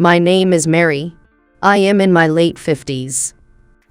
My name is Mary. I am in my late 50s.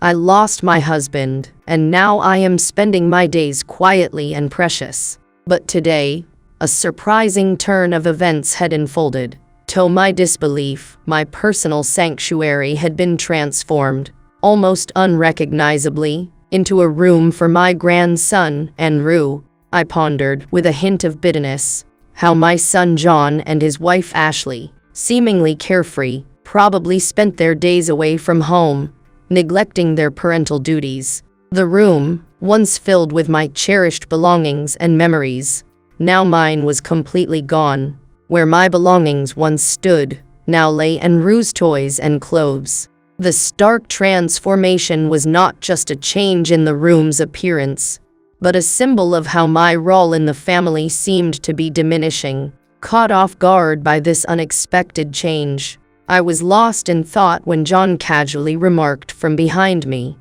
I lost my husband, and now I am spending my days quietly and precious. But today, a surprising turn of events had unfolded. To my disbelief, my personal sanctuary had been transformed, almost unrecognizably, into a room for my grandson, Andrew. I pondered, with a hint of bitterness, how my son John and his wife Ashley, seemingly carefree, probably spent their days away from home, neglecting their parental duties. The room, once filled with my cherished belongings and memories, now mine was completely gone. Where my belongings once stood, now lay Andrew's toys and clothes. The stark transformation was not just a change in the room's appearance, but a symbol of how my role in the family seemed to be diminishing. Caught off guard by this unexpected change, I was lost in thought when John casually remarked from behind me,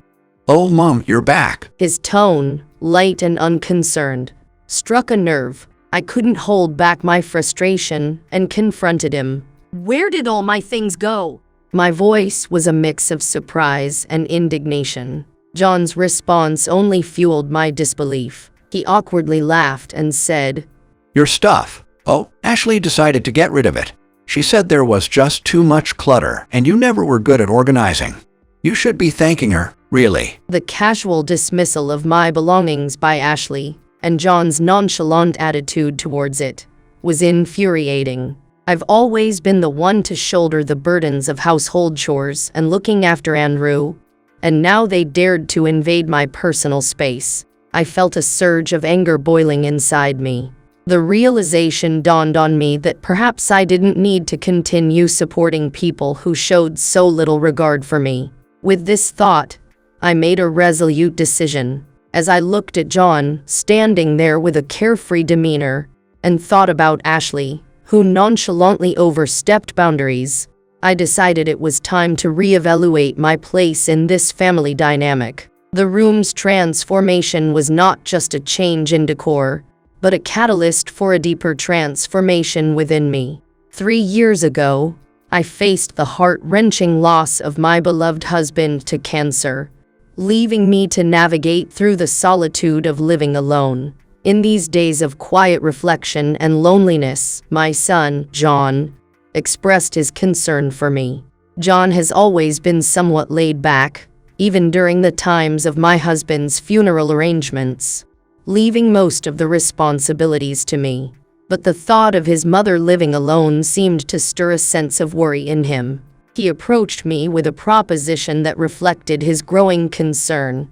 "Oh, Mom, you're back." His tone, light and unconcerned, struck a nerve. I couldn't hold back my frustration and confronted him. "Where did all my things go?" My voice was a mix of surprise and indignation. John's response only fueled my disbelief. He awkwardly laughed and said, "Your stuff. Oh, Ashley decided to get rid of it. She said there was just too much clutter and you never were good at organizing. You should be thanking her, really." The casual dismissal of my belongings by Ashley, and John's nonchalant attitude towards it, was infuriating. I've always been the one to shoulder the burdens of household chores and looking after Andrew, and now they dared to invade my personal space. I felt a surge of anger boiling inside me. The realization dawned on me that perhaps I didn't need to continue supporting people who showed so little regard for me. With this thought, I made a resolute decision. As I looked at John, standing there with a carefree demeanor, and thought about Ashley, who nonchalantly overstepped boundaries, I decided it was time to reevaluate my place in this family dynamic. The room's transformation was not just a change in decor, but a catalyst for a deeper transformation within me. 3 years ago, I faced the heart-wrenching loss of my beloved husband to cancer, leaving me to navigate through the solitude of living alone. In these days of quiet reflection and loneliness, my son, John, expressed his concern for me. John has always been somewhat laid back, even during the times of my husband's funeral arrangements, leaving most of the responsibilities to me. But the thought of his mother living alone seemed to stir a sense of worry in him. He approached me with a proposition that reflected his growing concern.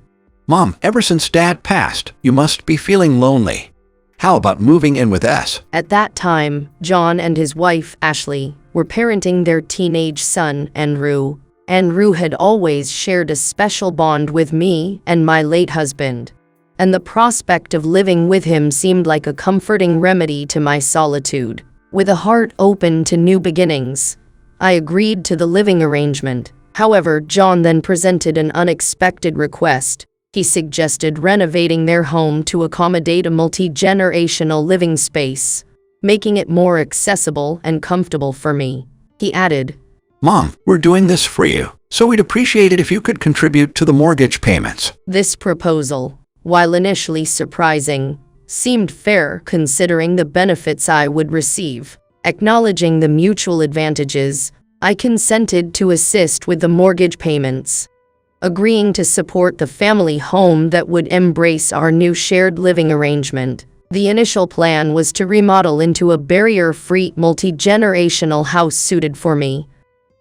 "Mom, ever since Dad passed, you must be feeling lonely. How about moving in with us?" At that time, John and his wife, Ashley, were parenting their teenage son, Andrew. Andrew had always shared a special bond with me and my late husband, and the prospect of living with him seemed like a comforting remedy to my solitude. With a heart open to new beginnings, I agreed to the living arrangement. However, John then presented an unexpected request. He suggested renovating their home to accommodate a multi-generational living space, making it more accessible and comfortable for me. He added, "Mom, we're doing this for you, so we'd appreciate it if you could contribute to the mortgage payments." This proposal, while initially surprising, seemed fair considering the benefits I would receive. Acknowledging the mutual advantages, I consented to assist with the mortgage payments, agreeing to support the family home that would embrace our new shared living arrangement. The initial plan was to remodel into a barrier-free, multi-generational house suited for me.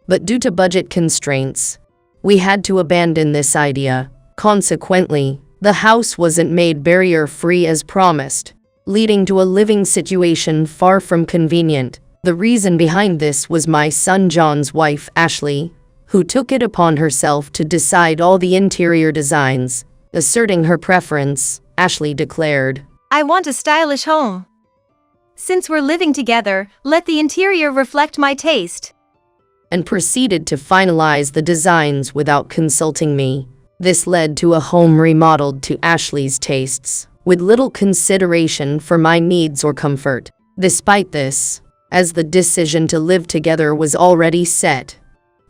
But due to budget constraints, we had to abandon this idea. Consequently, the house wasn't made barrier-free as promised, leading to a living situation far from convenient. The reason behind this was my son John's wife, Ashley, who took it upon herself to decide all the interior designs. Asserting her preference, Ashley declared, "I want a stylish home. Since we're living together, let the interior reflect my taste," and proceeded to finalize the designs without consulting me. This led to a home remodeled to Ashley's tastes, with little consideration for my needs or comfort. Despite this, as the decision to live together was already set.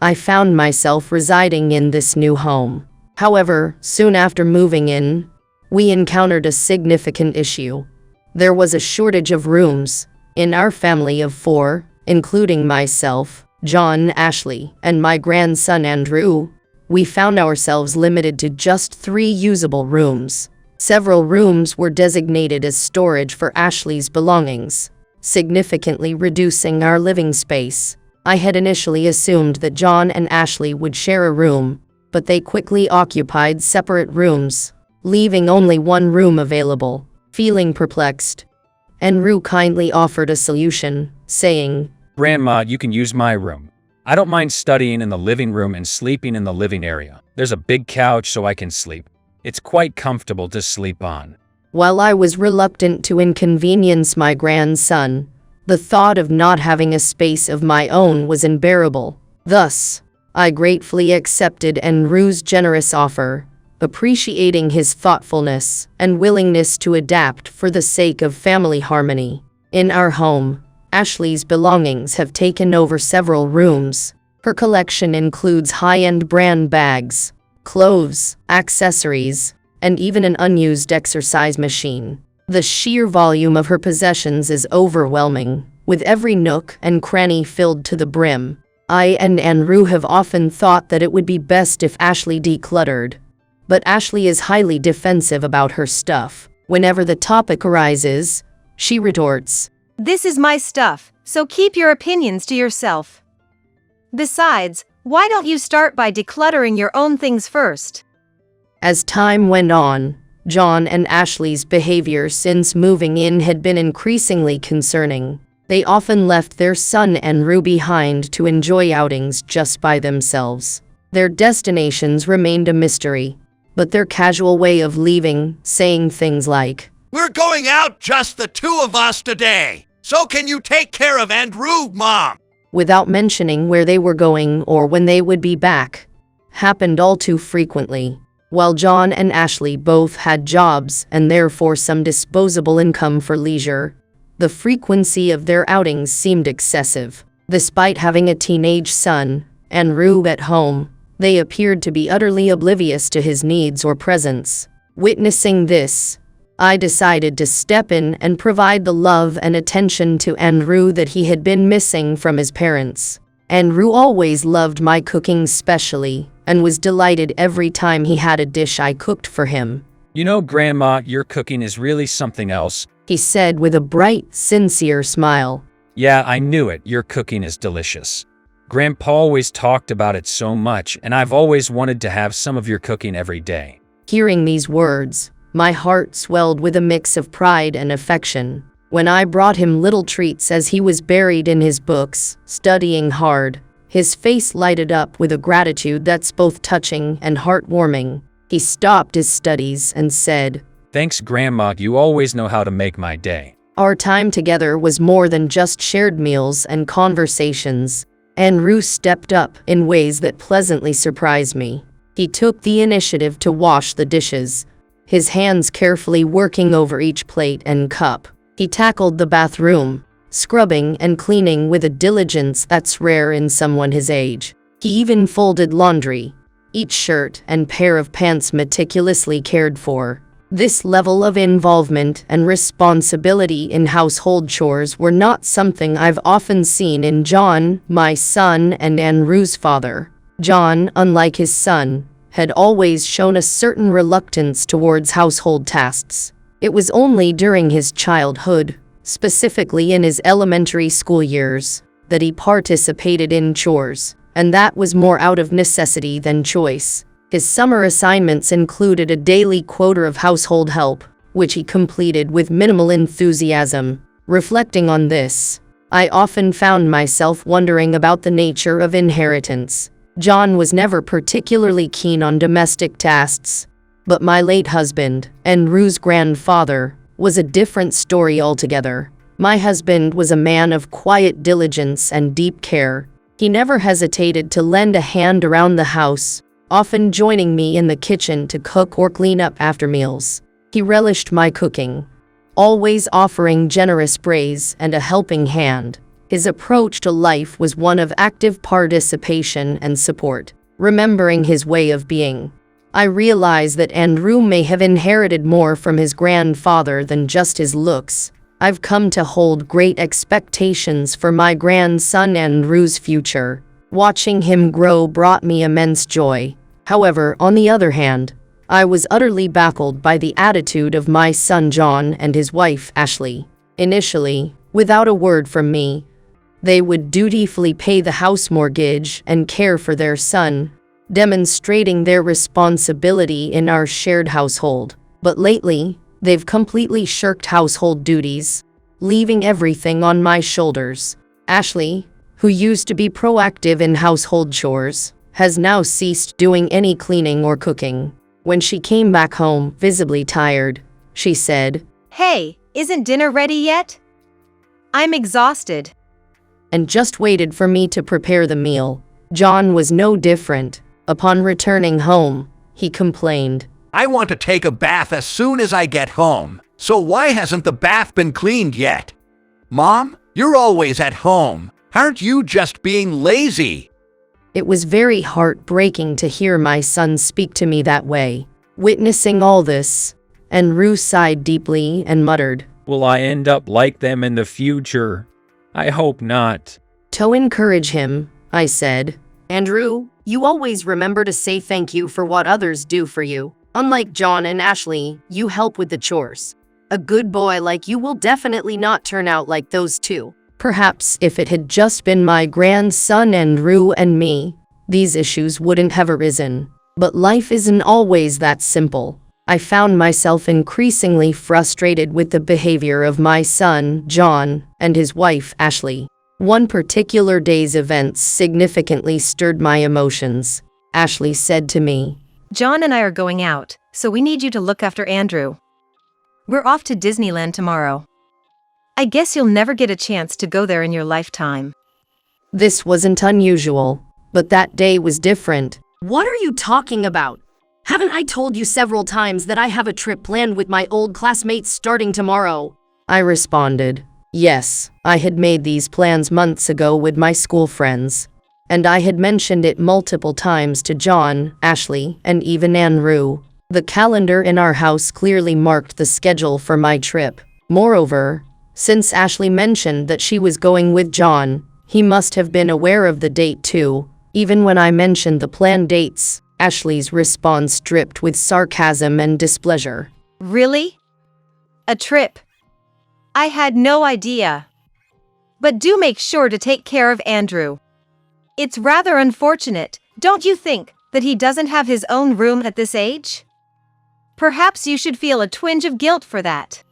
I found myself residing in this new home. However, soon after moving in, we encountered a significant issue. There was a shortage of rooms. In our family of 4, including myself, John, Ashley, and my grandson Andrew, we found ourselves limited to just 3 usable rooms. Several rooms were designated as storage for Ashley's belongings, significantly reducing our living space. I had initially assumed that John and Ashley would share a room, but they quickly occupied separate rooms, leaving only one room available. Feeling perplexed, Andrew kindly offered a solution, saying, "Grandma, you can use my room. I don't mind studying in the living room and sleeping in the living area. There's a big couch so I can sleep. It's quite comfortable to sleep on." While I was reluctant to inconvenience my grandson, the thought of not having a space of my own was unbearable. Thus, I gratefully accepted Andrew's generous offer, appreciating his thoughtfulness and willingness to adapt for the sake of family harmony. In our home, Ashley's belongings have taken over several rooms. Her collection includes high-end brand bags, clothes, accessories, and even an unused exercise machine. The sheer volume of her possessions is overwhelming, with every nook and cranny filled to the brim. I and Andrew have often thought that it would be best if Ashley decluttered, but Ashley is highly defensive about her stuff. Whenever the topic arises, she retorts, "This is my stuff, so keep your opinions to yourself. Besides, why don't you start by decluttering your own things first?" As time went on, John and Ashley's behavior since moving in had been increasingly concerning. They often left their son Andrew behind to enjoy outings just by themselves. Their destinations remained a mystery, but their casual way of leaving, saying things like, "We're going out just the 2 of us today, so can you take care of Andrew, Mom?" without mentioning where they were going or when they would be back, happened all too frequently. While John and Ashley both had jobs and therefore some disposable income for leisure, the frequency of their outings seemed excessive. Despite having a teenage son, Andrew, at home, they appeared to be utterly oblivious to his needs or presence. Witnessing this, I decided to step in and provide the love and attention to Andrew that he had been missing from his parents. Andrew always loved my cooking specially, and was delighted every time he had a dish I cooked for him. "You know, Grandma, your cooking is really something else," he said with a bright, sincere smile. "Yeah, I knew it. Your cooking is delicious. Grandpa always talked about it so much, and I've always wanted to have some of your cooking every day." Hearing these words, my heart swelled with a mix of pride and affection. When I brought him little treats as he was buried in his books, studying hard, his face lighted up with a gratitude that's both touching and heartwarming. He stopped his studies and said, "Thanks, Grandma, you always know how to make my day." Our time together was more than just shared meals and conversations. Andrew stepped up in ways that pleasantly surprised me. He took the initiative to wash the dishes, his hands carefully working over each plate and cup. He tackled the bathroom, scrubbing and cleaning with a diligence that's rare in someone his age. He even folded laundry, each shirt and pair of pants meticulously cared for. This level of involvement and responsibility in household chores were not something I've often seen in John, my son, and Andrew's father. John, unlike his son, had always shown a certain reluctance towards household tasks. It was only during his childhood, specifically in his elementary school years, that he participated in chores, and that was more out of necessity than choice. His summer assignments included a daily quota of household help, which he completed with minimal enthusiasm. Reflecting on this, I often found myself wondering about the nature of inheritance. John was never particularly keen on domestic tasks, but my late husband, Andrew's grandfather, was a different story altogether. My husband was a man of quiet diligence and deep care. He never hesitated to lend a hand around the house, often joining me in the kitchen to cook or clean up after meals. He relished my cooking, always offering generous praise and a helping hand. His approach to life was one of active participation and support. Remembering his way of being, I realized that Andrew may have inherited more from his grandfather than just his looks. I've come to hold great expectations for my grandson Andrew's future. Watching him grow brought me immense joy. However, on the other hand, I was utterly baffled by the attitude of my son John and his wife Ashley. Initially, without a word from me, they would dutifully pay the house mortgage and care for their son, demonstrating their responsibility in our shared household. But lately, they've completely shirked household duties, leaving everything on my shoulders. Ashley, who used to be proactive in household chores, has now ceased doing any cleaning or cooking. When she came back home, visibly tired, she said, "Hey, isn't dinner ready yet? I'm exhausted." And just waited for me to prepare the meal. John was no different. Upon returning home, he complained, I want to take a bath as soon as I get home. So why hasn't the bath been cleaned yet? Mom, you're always at home. Aren't you just being lazy? It was very heartbreaking to hear my son speak to me that way. Witnessing all this, Andrew sighed deeply and muttered, Will I end up like them in the future? I hope not. To encourage him, I said, Andrew, you always remember to say thank you for what others do for you. Unlike John and Ashley, you help with the chores. A good boy like you will definitely not turn out like those two. Perhaps if it had just been my grandson Andrew and me, these issues wouldn't have arisen. But life isn't always that simple. I found myself increasingly frustrated with the behavior of my son, John, and his wife, Ashley. One particular day's events significantly stirred my emotions. Ashley said to me, "John and I are going out, so we need you to look after Andrew. We're off to Disneyland tomorrow. I guess you'll never get a chance to go there in your lifetime." This wasn't unusual, but that day was different. What are you talking about? Haven't I told you several times that I have a trip planned with my old classmates starting tomorrow? I responded. Yes, I had made these plans months ago with my school friends, and I had mentioned it multiple times to John, Ashley, and even Andrew. The calendar in our house clearly marked the schedule for my trip. Moreover, since Ashley mentioned that she was going with John, he must have been aware of the date too. Even when I mentioned the planned dates, Ashley's response dripped with sarcasm and displeasure. "Really? A trip? I had no idea. But do make sure to take care of Andrew. It's rather unfortunate, don't you think, that he doesn't have his own room at this age? Perhaps you should feel a twinge of guilt for that."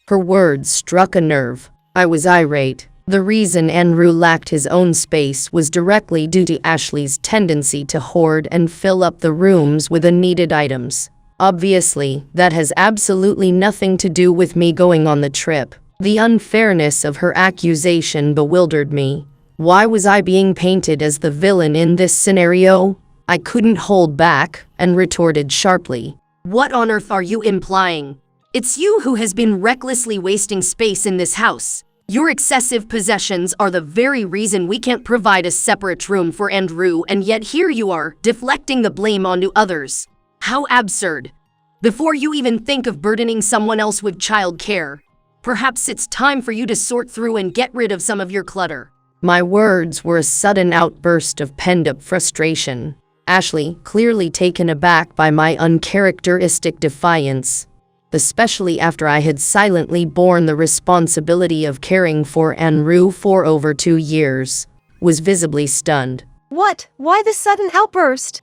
Her words struck a nerve. I was irate. The reason Andrew lacked his own space was directly due to Ashley's tendency to hoard and fill up the rooms with unneeded items. Obviously, that has absolutely nothing to do with me going on the trip. The unfairness of her accusation bewildered me. Why was I being painted as the villain in this scenario? I couldn't hold back and retorted sharply. What on earth are you implying? It's you who has been recklessly wasting space in this house. Your excessive possessions are the very reason we can't provide a separate room for Andrew, and yet here you are, deflecting the blame onto others. How absurd. Before you even think of burdening someone else with child care, perhaps it's time for you to sort through and get rid of some of your clutter. My words were a sudden outburst of pent-up frustration. Ashley, clearly taken aback by my uncharacteristic defiance, especially after I had silently borne the responsibility of caring for Andrew for over 2 years, was visibly stunned. "What? Why the sudden outburst?"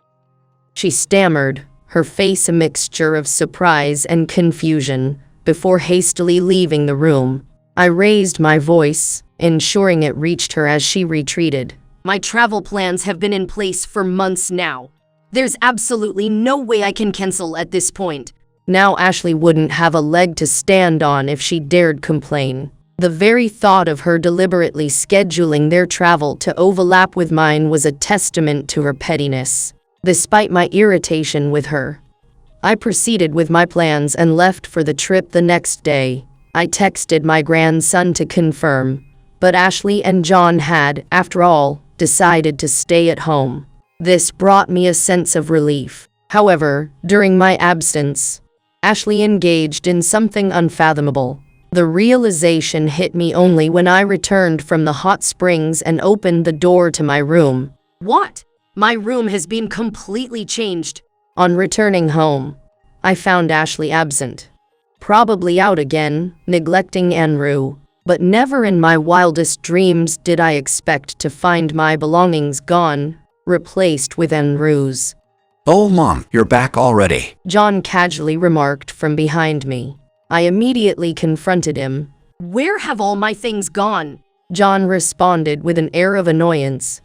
She stammered, her face a mixture of surprise and confusion, before hastily leaving the room. I raised my voice, ensuring it reached her as she retreated. My travel plans have been in place for months now. There's absolutely no way I can cancel at this point. Now Ashley wouldn't have a leg to stand on if she dared complain. The very thought of her deliberately scheduling their travel to overlap with mine was a testament to her pettiness. Despite my irritation with her, I proceeded with my plans and left for the trip the next day. I texted my grandson to confirm, but Ashley and John had, after all, decided to stay at home. This brought me a sense of relief. However, during my absence, Ashley engaged in something unfathomable. The realization hit me only when I returned from the hot springs and opened the door to my room. What? My room has been completely changed. On returning home, I found Ashley absent. Probably out again, neglecting Andrew. But never in my wildest dreams did I expect to find my belongings gone, replaced with Andrew's. Oh, Mom, you're back already. John casually remarked from behind me. I immediately confronted him. Where have all my things gone? John responded with an air of annoyance.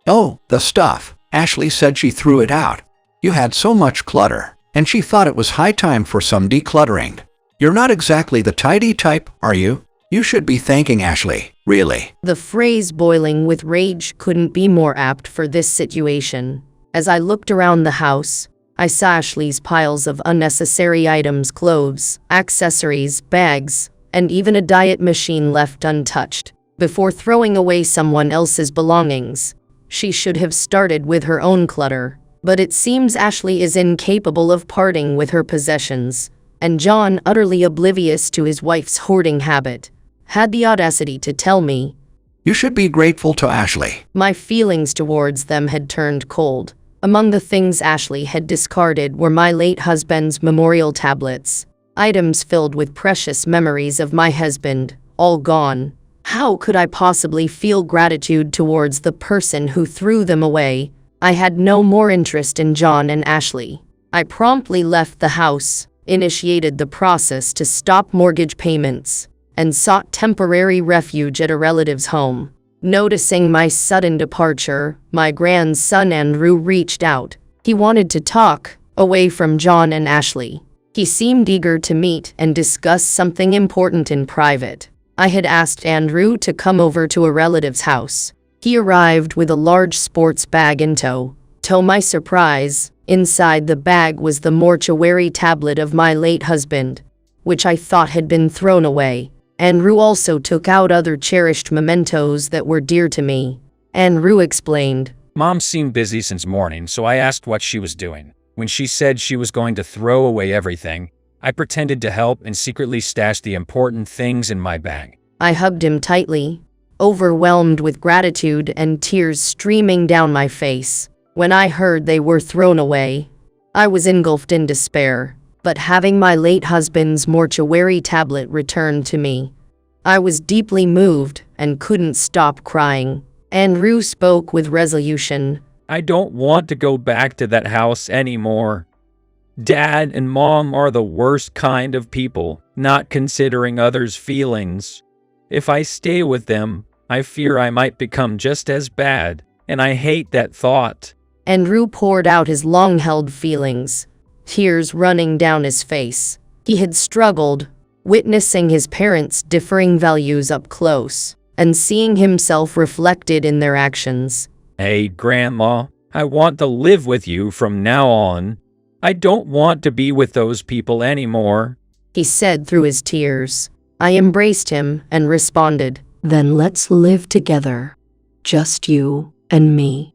Oh, the stuff. Ashley said she threw it out. You had so much clutter, and she thought it was high time for some decluttering. You're not exactly the tidy type, are you? You should be thanking Ashley, really. The phrase boiling with rage couldn't be more apt for this situation. As I looked around the house, I saw Ashley's piles of unnecessary items, clothes, accessories, bags, and even a diet machine left untouched. Before throwing away someone else's belongings, she should have started with her own clutter. But it seems Ashley is incapable of parting with her possessions, and John, utterly oblivious to his wife's hoarding habit, had the audacity to tell me, You should be grateful to Ashley. My feelings towards them had turned cold. Among the things Ashley had discarded were my late husband's memorial tablets, items filled with precious memories of my husband, all gone. How could I possibly feel gratitude towards the person who threw them away? I had no more interest in John and Ashley. I promptly left the house, initiated the process to stop mortgage payments, and sought temporary refuge at a relative's home. Noticing my sudden departure, my grandson Andrew reached out. He wanted to talk, away from John and Ashley. He seemed eager to meet and discuss something important in private. I had asked Andrew to come over to a relative's house. He arrived with a large sports bag in tow. To my surprise, inside the bag was the mortuary tablet of my late husband, which I thought had been thrown away. Andrew also took out other cherished mementos that were dear to me. Andrew explained. Mom seemed busy since morning, so I asked what she was doing. When she said she was going to throw away everything, I pretended to help and secretly stashed the important things in my bag. I hugged him tightly, overwhelmed with gratitude and tears streaming down my face. When I heard they were thrown away, I was engulfed in despair. But having my late husband's mortuary tablet returned to me, I was deeply moved and couldn't stop crying. Andrew spoke with resolution. I don't want to go back to that house anymore. Dad and Mom are the worst kind of people, not considering others' feelings. If I stay with them, I fear I might become just as bad, and I hate that thought. Andrew poured out his long-held feelings, tears running down his face. He had struggled, witnessing his parents' differing values up close, and seeing himself reflected in their actions. Hey, Grandma, I want to live with you from now on. I don't want to be with those people anymore, he said through his tears. I embraced him and responded, Then let's live together. Just you and me.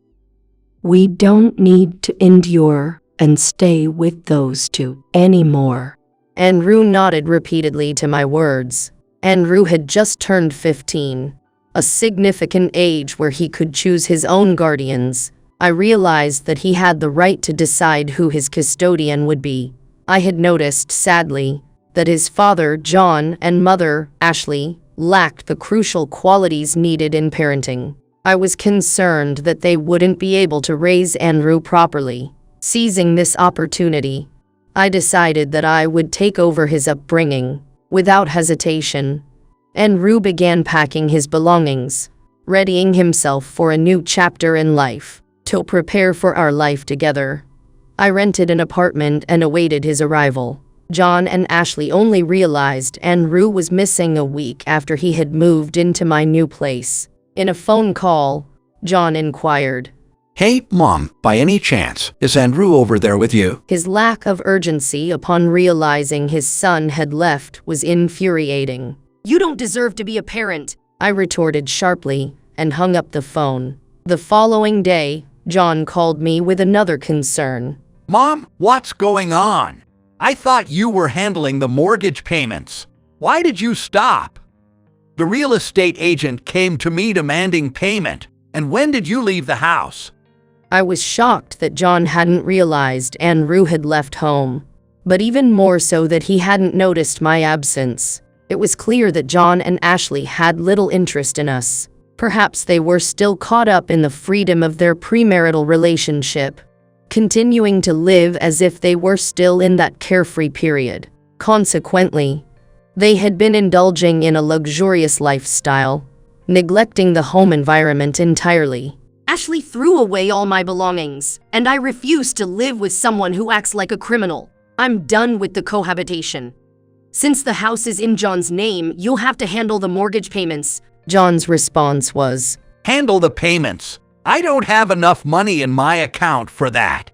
We don't need to endure and stay with those two anymore. Andrew nodded repeatedly to my words. Andrew had just turned 15, a significant age where he could choose his own guardians. I realized that he had the right to decide who his custodian would be. I had noticed, sadly, that his father, John, and mother, Ashley, lacked the crucial qualities needed in parenting. I was concerned that they wouldn't be able to raise Andrew properly. Seizing this opportunity, I decided that I would take over his upbringing. Without hesitation, Andrew began packing his belongings, readying himself for a new chapter in life. To prepare for our life together, I rented an apartment and awaited his arrival. John and Ashley only realized Andrew was missing a week after he had moved into my new place. In a phone call, John inquired, Hey, Mom, by any chance, is Andrew over there with you? His lack of urgency upon realizing his son had left was infuriating. You don't deserve to be a parent. I retorted sharply and hung up the phone. The following day, John called me with another concern. Mom, what's going on? I thought you were handling the mortgage payments. Why did you stop? The real estate agent came to me demanding payment. And when did you leave the house? I was shocked that John hadn't realized Andrew had left home, but even more so that he hadn't noticed my absence. It was clear that John and Ashley had little interest in us. Perhaps they were still caught up in the freedom of their premarital relationship, continuing to live as if they were still in that carefree period. Consequently, they had been indulging in a luxurious lifestyle, neglecting the home environment entirely. Ashley threw away all my belongings, and I refuse to live with someone who acts like a criminal. I'm done with the cohabitation. Since the house is in John's name, you'll have to handle the mortgage payments. John's response was, Handle the payments. I don't have enough money in my account for that.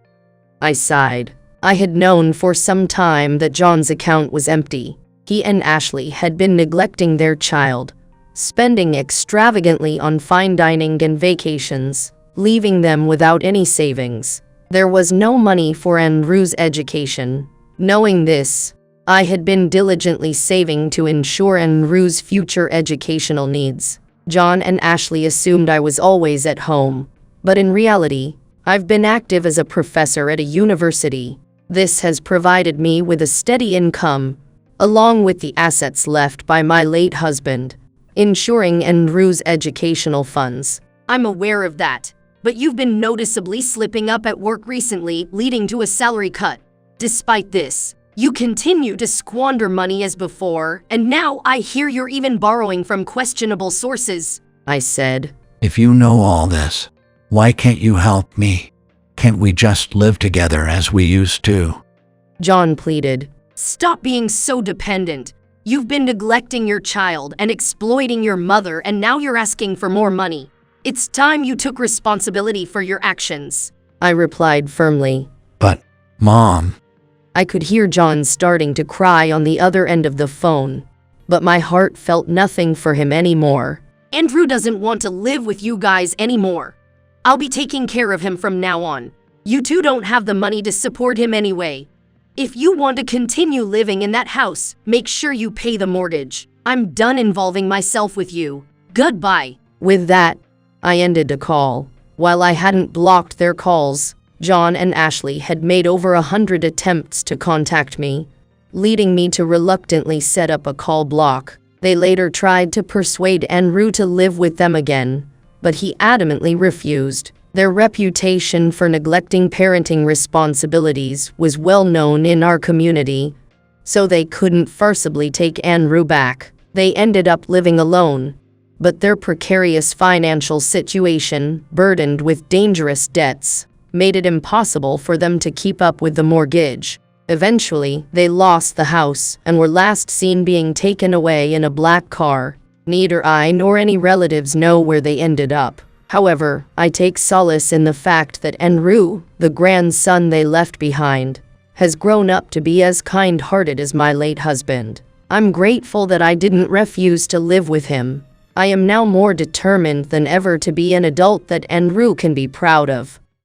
I sighed. I had known for some time that John's account was empty. He and Ashley had been neglecting their child, spending extravagantly on fine dining and vacations, leaving them without any savings. There was no money for Andrew's education. Knowing this, I had been diligently saving to ensure Andrew's future educational needs. John and Ashley assumed I was always at home, but in reality, I've been active as a professor at a university. This has provided me with a steady income, along with the assets left by my late husband, ensuring Andrew's educational funds. I'm aware of that, but you've been noticeably slipping up at work recently, leading to a salary cut. Despite this, you continue to squander money as before, and now I hear you're even borrowing from questionable sources. I said, If you know all this, why can't you help me? Can't we just live together as we used to? John pleaded. Stop being so dependent. You've been neglecting your child and exploiting your mother, and now you're asking for more money. It's time you took responsibility for your actions. I replied firmly. But, Mom. I could hear John starting to cry on the other end of the phone, but my heart felt nothing for him anymore. Andrew doesn't want to live with you guys anymore. I'll be taking care of him from now on. You two don't have the money to support him anyway. If you want to continue living in that house, make sure you pay the mortgage. I'm done involving myself with you. Goodbye. With that, I ended the call. While I hadn't blocked their calls, John and Ashley had made over 100 attempts to contact me, leading me to reluctantly set up a call block. They later tried to persuade Andrew to live with them again, but he adamantly refused. Their reputation for neglecting parenting responsibilities was well known in our community, so they couldn't forcibly take Andrew back. They ended up living alone, but their precarious financial situation, burdened with dangerous debts, made it impossible for them to keep up with the mortgage. Eventually, they lost the house and were last seen being taken away in a black car. Neither I nor any relatives know where they ended up. However, I take solace in the fact that Andrew, the grandson they left behind, has grown up to be as kind-hearted as my late husband. I'm grateful that I didn't refuse to live with him. I am now more determined than ever to be an adult that Andrew can be proud of.